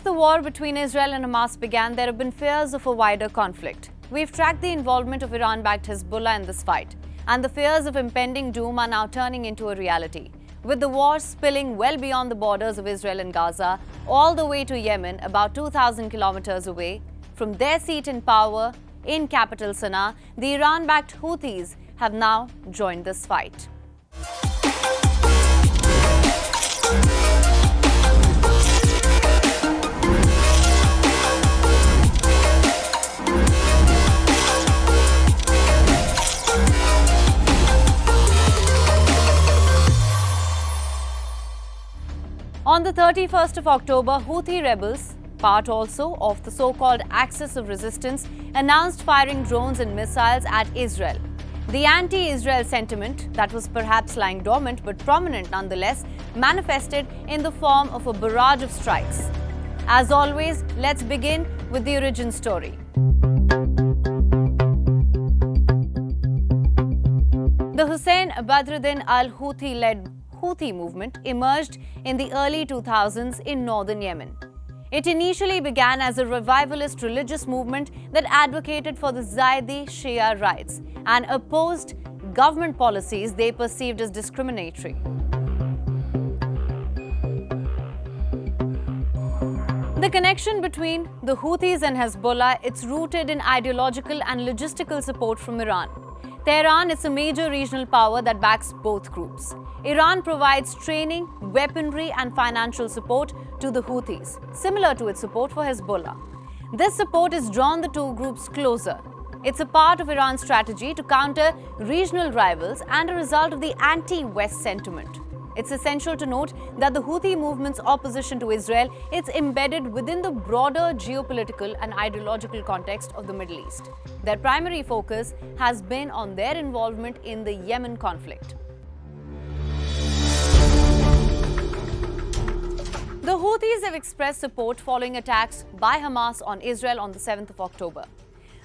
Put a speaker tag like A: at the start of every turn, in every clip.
A: the war between Israel and Hamas began, there have been fears of a wider conflict. We've tracked the involvement of Iran-backed Hezbollah in this fight, and the fears of impending doom are now turning into a reality, with the war spilling well beyond the borders of Israel and Gaza, all the way to Yemen, about 2,000 kilometers away. From their seat in power in capital Sana'a, the Iran-backed Houthis have now joined this fight. On the 31st of October, Houthi rebels, part also of the so-called Axis of Resistance, announced firing drones and missiles at Israel. The anti-Israel sentiment, that was perhaps lying dormant but prominent nonetheless, manifested in the form of a barrage of strikes. As always, let's begin with the origin story. The Hussein Badruddin al-Houthi-led Houthi movement emerged in the early 2000s in northern Yemen. It initially began as a revivalist religious movement that advocated for the Zaidi Shia rights and opposed government policies they perceived as discriminatory. The connection between the Houthis and Hezbollah is rooted in ideological and logistical support from Iran. Tehran is a major regional power that backs both groups. Iran provides training, weaponry, and financial support to the Houthis, similar to its support for Hezbollah. This support has drawn the two groups closer. It's a part of Iran's strategy to counter regional rivals and a result of the anti-West sentiment. It's essential to note that the Houthi movement's opposition to Israel is embedded within the broader geopolitical and ideological context of the Middle East. Their primary focus has been on their involvement in the Yemen conflict. The Houthis have expressed support following attacks by Hamas on Israel on the 7th of October.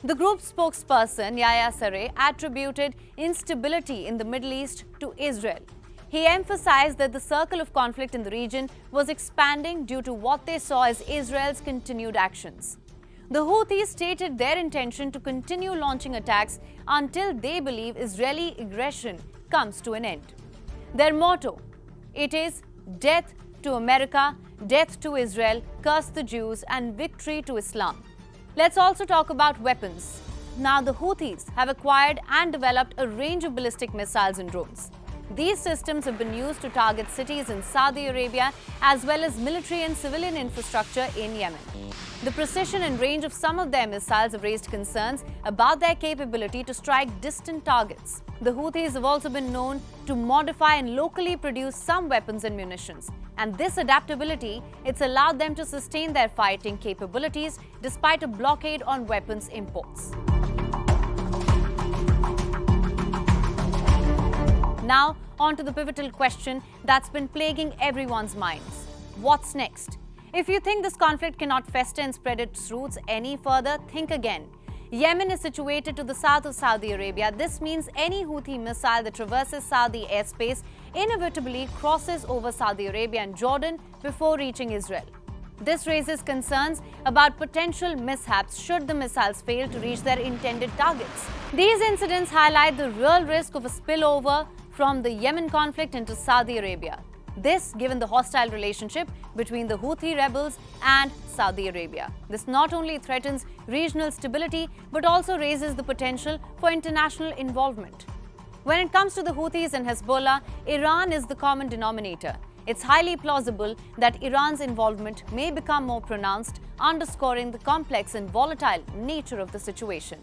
A: The group's spokesperson, Yahya Saree, attributed instability in the Middle East to Israel. He emphasized that the circle of conflict in the region was expanding due to what they saw as Israel's continued actions. The Houthis stated their intention to continue launching attacks until they believe Israeli aggression comes to an end. Their motto, it is death to America, death to Israel, curse the Jews, and victory to Islam. Let's also talk about weapons. Now, the Houthis have acquired and developed a range of ballistic missiles and drones. These systems have been used to target cities in Saudi Arabia as well as military and civilian infrastructure in Yemen. The precision and range of some of their missiles have raised concerns about their capability to strike distant targets. The Houthis have also been known to modify and locally produce some weapons and munitions. And this adaptability, it's allowed them to sustain their fighting capabilities despite a blockade on weapons imports. Now, on to the pivotal question that's been plaguing everyone's minds. What's next? If you think this conflict cannot fester and spread its roots any further, think again. Yemen is situated to the south of Saudi Arabia. This means any Houthi missile that traverses Saudi airspace inevitably crosses over Saudi Arabia and Jordan before reaching Israel. This raises concerns about potential mishaps should the missiles fail to reach their intended targets. These incidents highlight the real risk of a spillover from the Yemen conflict into Saudi Arabia. This, given the hostile relationship between the Houthi rebels and Saudi Arabia. This not only threatens regional stability, but also raises the potential for international involvement. When it comes to the Houthis and Hezbollah, Iran is the common denominator. It's highly plausible that Iran's involvement may become more pronounced, underscoring the complex and volatile nature of the situation.